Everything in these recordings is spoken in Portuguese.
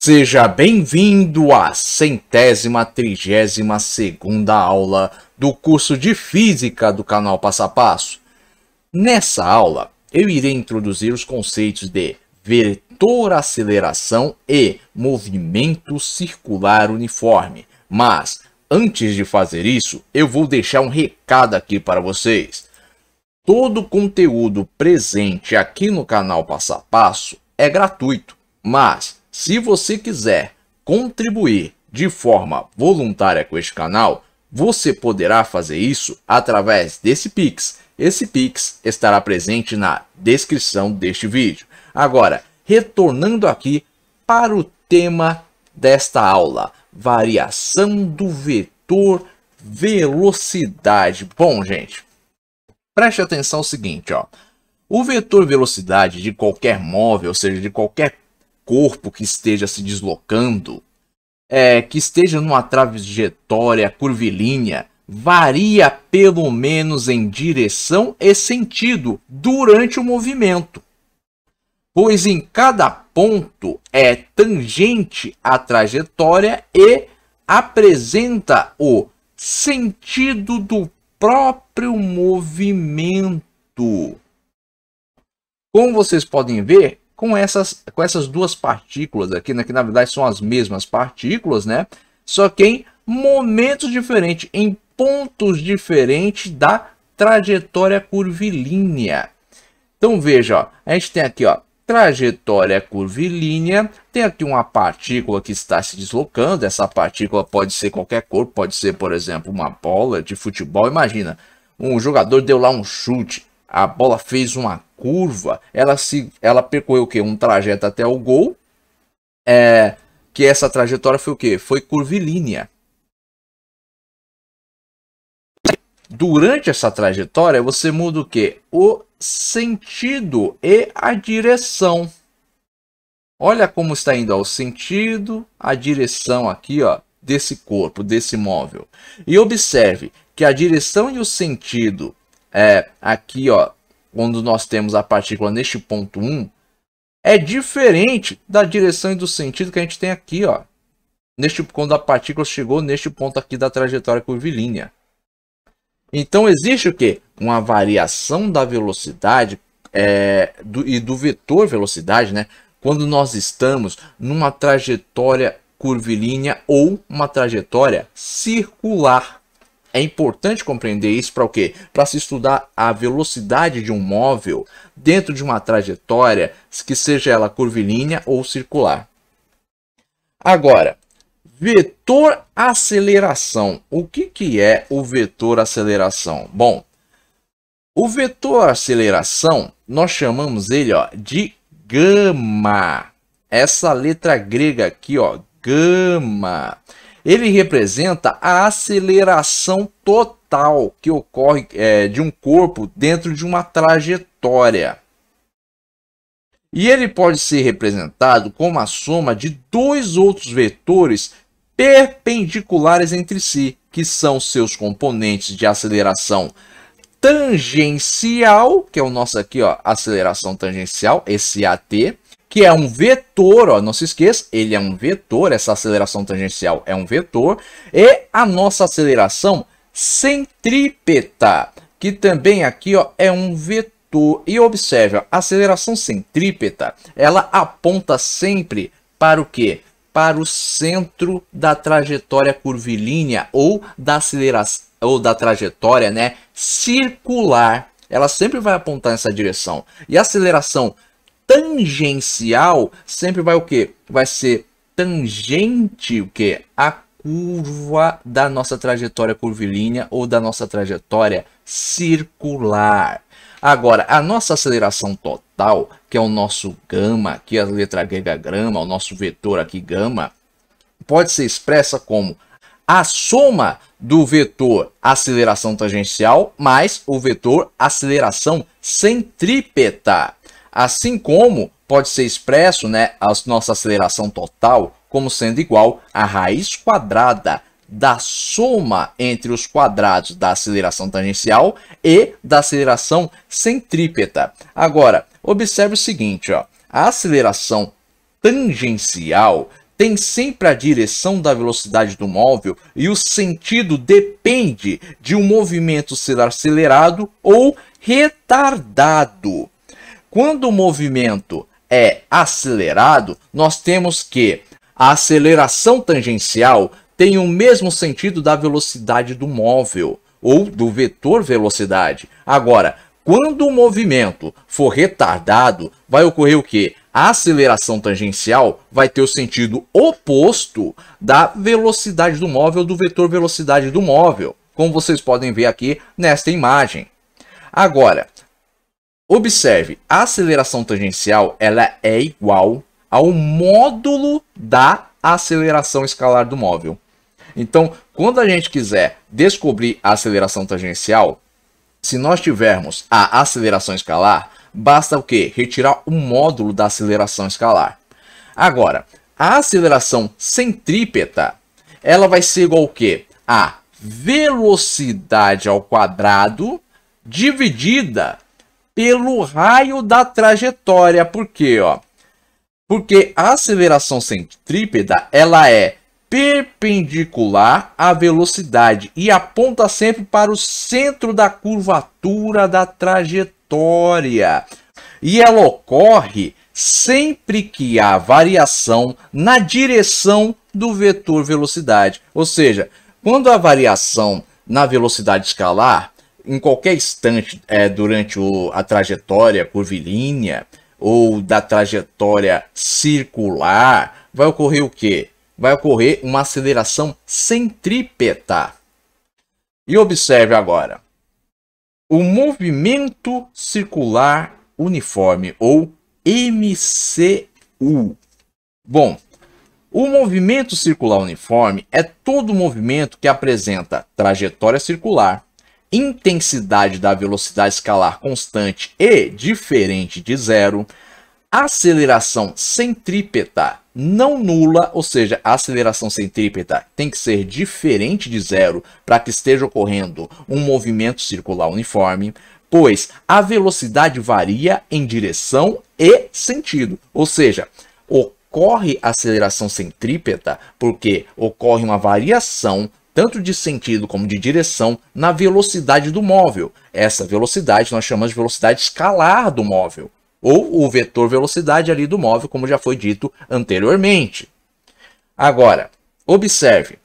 Seja bem-vindo à 132ª aula do curso de Física do canal Passo a Passo. Nessa aula, eu irei introduzir os conceitos de vetor aceleração e movimento circular uniforme. Mas, antes de fazer isso, eu vou deixar um recado aqui para vocês. Todo o conteúdo presente aqui no canal Passo a Passo é gratuito, mas se você quiser contribuir de forma voluntária com este canal, você poderá fazer isso através desse Pix. Esse Pix estará presente na descrição deste vídeo. Agora, retornando aqui para o tema desta aula, variação do vetor velocidade. Bom, gente, preste atenção ao seguinte, ó. O vetor velocidade de qualquer móvel, ou seja, de qualquer corpo que esteja se deslocando, que esteja numa trajetória curvilínea, varia pelo menos em direção e sentido durante o movimento, pois em cada ponto é tangente à trajetória e apresenta o sentido do próprio movimento. Como vocês podem ver, com essas duas partículas aqui, né, que na verdade são as mesmas partículas, né? Só que em momentos diferentes, em pontos diferentes da trajetória curvilínea. Então veja, ó, a gente tem aqui, ó, trajetória curvilínea, tem aqui uma partícula que está se deslocando. Essa partícula pode ser qualquer corpo, pode ser, por exemplo, uma bola de futebol. Imagina, um jogador deu lá um chute, a bola fez uma curva, ela percorreu o quê? Um trajeto até o gol, que essa trajetória foi o quê? Foi curvilínea. Durante essa trajetória, você muda o quê? O sentido e a direção. Olha como está indo, ó, o sentido, a direção aqui, ó, desse corpo, desse móvel. E observe que a direção e o sentido aqui, ó, quando nós temos a partícula neste ponto 1, é diferente da direção e do sentido que a gente tem aqui, ó, quando a partícula chegou neste ponto aqui da trajetória curvilínea. Então existe o quê? Uma variação da velocidade e do vetor velocidade, né? Quando nós estamos numa trajetória curvilínea ou uma trajetória circular. É importante compreender isso para o quê? Para se estudar a velocidade de um móvel dentro de uma trajetória, que seja ela curvilínea ou circular. Agora, vetor aceleração. O que é o vetor aceleração? Bom, o vetor aceleração, nós chamamos ele, ó, de gama. Essa letra grega aqui, ó, gama. Ele representa a aceleração total que ocorre de um corpo dentro de uma trajetória. E ele pode ser representado como a soma de dois outros vetores perpendiculares entre si, que são seus componentes de aceleração tangencial, que é o nosso aqui, ó, aceleração tangencial, esse AT, que é um vetor, ó, não se esqueça, ele é um vetor, essa aceleração tangencial é um vetor, e a nossa aceleração centrípeta, que também aqui, ó, é um vetor. E observe, ó, a aceleração centrípeta, ela aponta sempre para o quê? Para o centro da trajetória curvilínea ou da aceleração ou da trajetória, né, circular. Ela sempre vai apontar nessa direção. E a aceleração tangencial sempre vai o quê? Vai ser tangente o quê? A curva da nossa trajetória curvilínea ou da nossa trajetória circular. Agora, a nossa aceleração total, que é o nosso gama, aqui a letra grega grama, o nosso vetor aqui gama, pode ser expressa como a soma do vetor aceleração tangencial mais o vetor aceleração centrípeta. Assim como pode ser expresso, né, a nossa aceleração total como sendo igual à raiz quadrada da soma entre os quadrados da aceleração tangencial e da aceleração centrípeta. Agora, observe o seguinte, ó, a aceleração tangencial tem sempre a direção da velocidade do móvel e o sentido depende de um movimento ser acelerado ou retardado. Quando o movimento é acelerado, nós temos que a aceleração tangencial tem o mesmo sentido da velocidade do móvel ou do vetor velocidade. Agora, quando o movimento for retardado, vai ocorrer o quê? A aceleração tangencial vai ter o sentido oposto da velocidade do móvel, do vetor velocidade do móvel, como vocês podem ver aqui nesta imagem. Agora, observe, a aceleração tangencial ela é igual ao módulo da aceleração escalar do móvel. Então, quando a gente quiser descobrir a aceleração tangencial, se nós tivermos a aceleração escalar, basta o quê? Retirar o módulo da aceleração escalar. Agora, a aceleração centrípeta, ela vai ser igual ao quê? A velocidade ao quadrado dividida pelo raio da trajetória. Por quê? Porque a aceleração centrípeta, ela é perpendicular à velocidade e aponta sempre para o centro da curvatura da trajetória. E ela ocorre sempre que há variação na direção do vetor velocidade. Ou seja, quando há variação na velocidade escalar, em qualquer instante durante a trajetória curvilínea ou da trajetória circular, vai ocorrer o quê? Vai ocorrer uma aceleração centrípeta. E observe agora. O movimento circular uniforme, ou MCU. Bom, o movimento circular uniforme é todo movimento que apresenta trajetória circular, intensidade da velocidade escalar constante e diferente de zero, aceleração centrípeta não nula, ou seja, a aceleração centrípeta tem que ser diferente de zero para que esteja ocorrendo um movimento circular uniforme, pois a velocidade varia em direção e sentido, ou seja, ocorre aceleração centrípeta porque ocorre uma variação tanto de sentido como de direção na velocidade do móvel. Essa velocidade nós chamamos de velocidade escalar do móvel, ou o vetor velocidade ali do móvel, como já foi dito anteriormente. Agora, observe,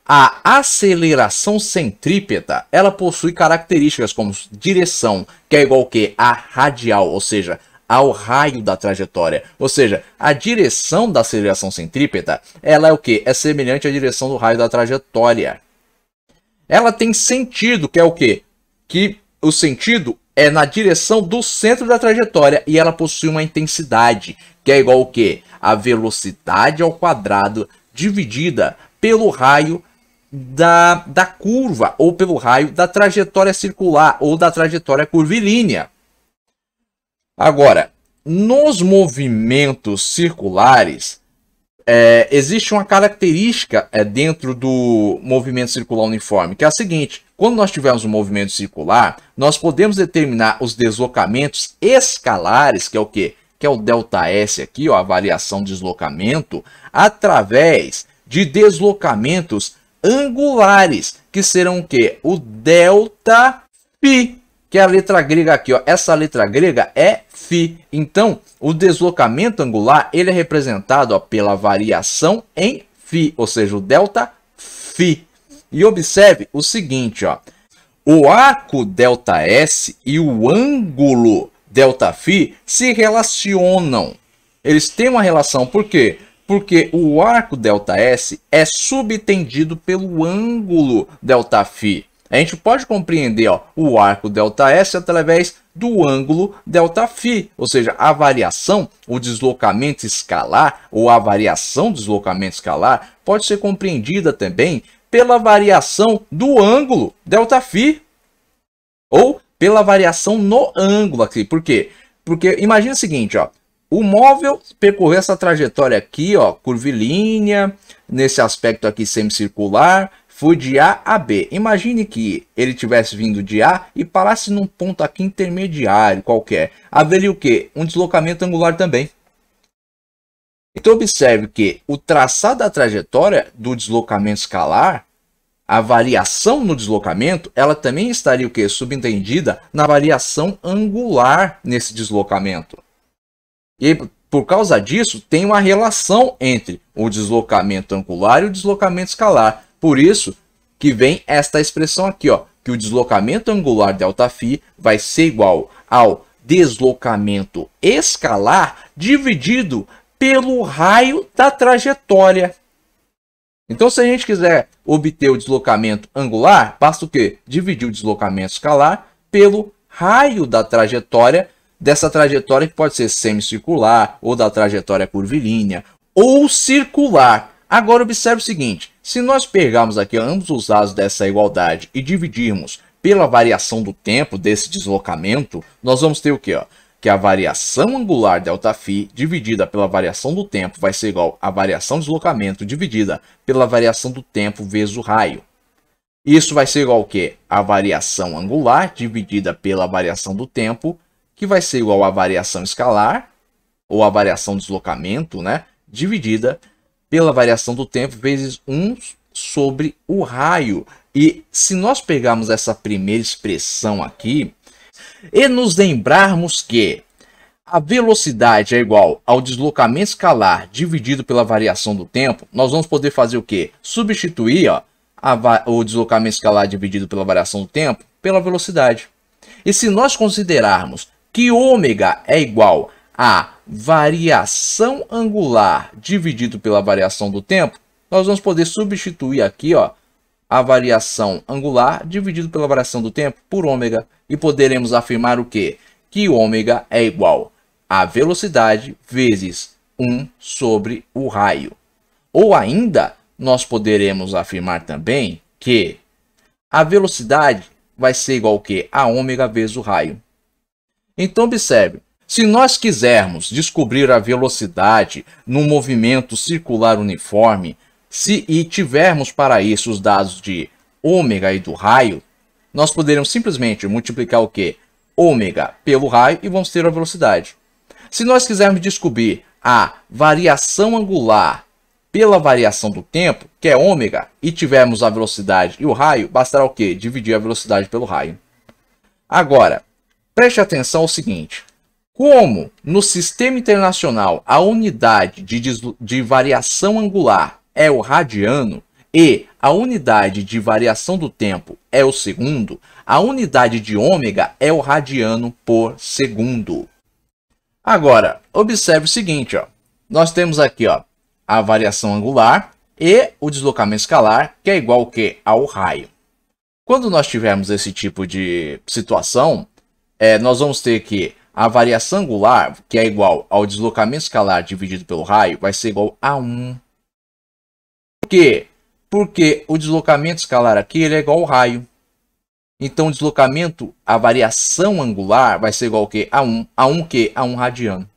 a aceleração centrípeta, ela possui características como direção, que é igual ao que? A radial, ou seja, ao raio da trajetória. Ou seja, a direção da aceleração centrípeta, ela é o que? É semelhante à direção do raio da trajetória. Ela tem sentido, que é o que? Que o sentido é na direção do centro da trajetória e ela possui uma intensidade, que é igual ao que? A velocidade ao quadrado dividida pelo raio da curva, ou pelo raio da trajetória circular, ou da trajetória curvilínea. Agora, nos movimentos circulares, existe uma característica dentro do movimento circular uniforme, que é a seguinte: quando nós tivermos um movimento circular, nós podemos determinar os deslocamentos escalares, que é o quê? Que é o ΔS aqui, a variação de deslocamento, através de deslocamentos angulares, que serão o quê? O ΔΦ, que é a letra grega aqui, essa letra grega é φ. Então, o deslocamento angular, ele é representado pela variação em φ, ou seja, o ΔΦ. E observe o seguinte, o arco ΔS e o ângulo ΔΦ se relacionam. Eles têm uma relação, por quê? Porque o arco ΔS é subtendido pelo ângulo ΔΦ. A gente pode compreender o arco ΔS através do ângulo ΔΦ, ou seja, a variação, o deslocamento escalar, ou a variação do deslocamento escalar, pode ser compreendida também pela variação do ângulo ΔΦ, ou pela variação no ângulo aqui. Por quê? Porque imagina o seguinte, o móvel percorreu essa trajetória aqui, curvilínea, nesse aspecto aqui semicircular, foi de A a B. Imagine que ele tivesse vindo de A e parasse num ponto aqui intermediário qualquer. Haveria o quê? Um deslocamento angular também. Então observe que o traçado da trajetória do deslocamento escalar, a variação no deslocamento, ela também estaria o quê? Subentendida na variação angular nesse deslocamento. E por causa disso, tem uma relação entre o deslocamento angular e o deslocamento escalar. Por isso que vem esta expressão aqui, ó, que o deslocamento angular ΔΦ vai ser igual ao deslocamento escalar dividido pelo raio da trajetória. Então, se a gente quiser obter o deslocamento angular, basta o quê? Dividir o deslocamento escalar pelo raio da trajetória, dessa trajetória que pode ser semicircular, ou da trajetória curvilínea, ou circular. Agora, observe o seguinte, se nós pegarmos aqui ambos os lados dessa igualdade e dividirmos pela variação do tempo desse deslocamento, nós vamos ter o quê? Que a variação angular ΔΦ dividida pela variação do tempo vai ser igual à variação de deslocamento dividida pela variação do tempo vezes o raio. Isso vai ser igual ao quê? A variação angular dividida pela variação do tempo, que vai ser igual à variação escalar, ou a variação de deslocamento, né? Dividida pela variação do tempo vezes 1 sobre o raio. E se nós pegarmos essa primeira expressão aqui, e nos lembrarmos que a velocidade é igual ao deslocamento escalar dividido pela variação do tempo, nós vamos poder fazer o quê? Substituir ó, o deslocamento escalar dividido pela variação do tempo pela velocidade. E se nós considerarmos que ômega é igual a variação angular dividido pela variação do tempo, nós vamos poder substituir aqui ó, a variação angular dividido pela variação do tempo por ômega. E poderemos afirmar o quê? Que ômega é igual a velocidade vezes 1 sobre o raio. Ou ainda, nós poderemos afirmar também que a velocidade vai ser igual ao quê? A ômega vezes o raio. Então, observe. Se nós quisermos descobrir a velocidade num movimento circular uniforme, e tivermos para isso os dados de ômega e do raio, nós poderíamos simplesmente multiplicar o quê? Ômega pelo raio e vamos ter a velocidade. Se nós quisermos descobrir a variação angular pela variação do tempo, que é ômega, e tivermos a velocidade e o raio, bastará o quê? Dividir a velocidade pelo raio. Agora, preste atenção ao seguinte. Como no sistema internacional a unidade de variação angular é o radiano e a unidade de variação do tempo é o segundo, a unidade de ômega é o radiano por segundo. Agora, observe o seguinte, ó. Nós temos aqui ó, a variação angular e o deslocamento escalar, que é igual ao quê? Ao raio. Quando nós tivermos esse tipo de situação, nós vamos ter que a variação angular, que é igual ao deslocamento escalar dividido pelo raio, vai ser igual a 1. Por quê? Porque o deslocamento escalar aqui ele é igual ao raio. Então, o deslocamento, a variação angular vai ser igual ao quê? A 1. A 1 que? A 1 radiano.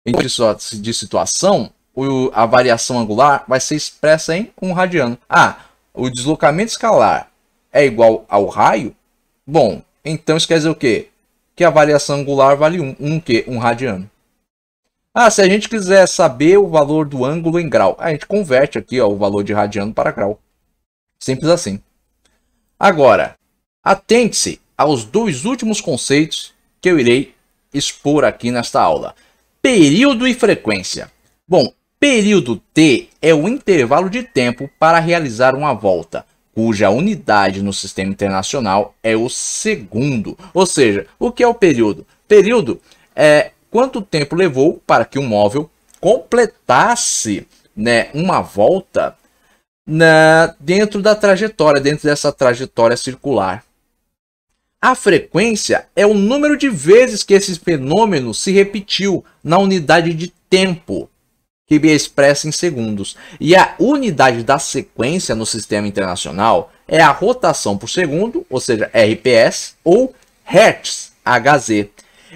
Em de situação, a variação angular vai ser expressa em 1 radiano. Ah, o deslocamento escalar é igual ao raio? Bom, então isso quer dizer o quê? Que a variação angular vale 1. 1 que? 1 radiano. Ah, se a gente quiser saber o valor do ângulo em grau, a gente converte aqui ó, o valor de radiano para grau. Simples assim. Agora, atente-se aos dois últimos conceitos que eu irei expor aqui nesta aula. Período e frequência. Bom, período T é o intervalo de tempo para realizar uma volta, cuja unidade no sistema internacional é o segundo. Ou seja, o que é o período? Período é quanto tempo levou para que um móvel completasse uma volta dentro da trajetória, dentro dessa trajetória circular. A frequência é o número de vezes que esse fenômeno se repetiu na unidade de tempo, que é expressa em segundos. E a unidade da sequência no sistema internacional é a rotação por segundo, ou seja, RPS, ou Hertz, Hz.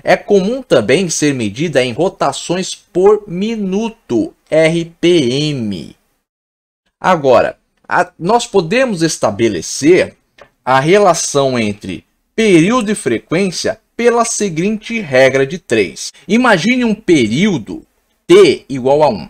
É comum também ser medida em rotações por minuto, RPM. Agora, nós podemos estabelecer a relação entre período e frequência pela seguinte regra de 3. Imagine um período t igual a 1.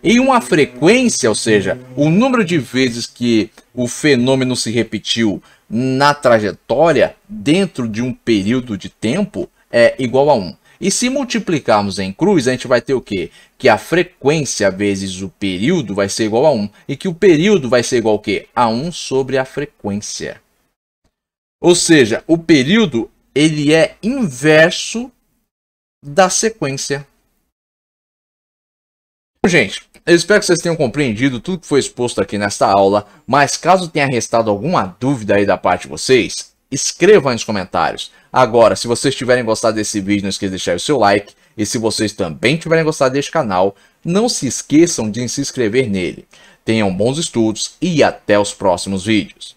Em uma frequência, ou seja, o número de vezes que o fenômeno se repetiu na trajetória dentro de um período de tempo é igual a 1. E se multiplicarmos em cruz, a gente vai ter o quê? Que a frequência vezes o período vai ser igual a 1. E que o período vai ser igual ao quê? A 1 sobre a frequência. Ou seja, o período ele é inverso da sequência. Gente, eu espero que vocês tenham compreendido tudo que foi exposto aqui nesta aula, mas caso tenha restado alguma dúvida aí da parte de vocês, escrevam aí nos comentários. Agora, se vocês tiverem gostado desse vídeo, não esqueça de deixar o seu like, e se vocês também tiverem gostado deste canal, não se esqueçam de se inscrever nele. Tenham bons estudos e até os próximos vídeos.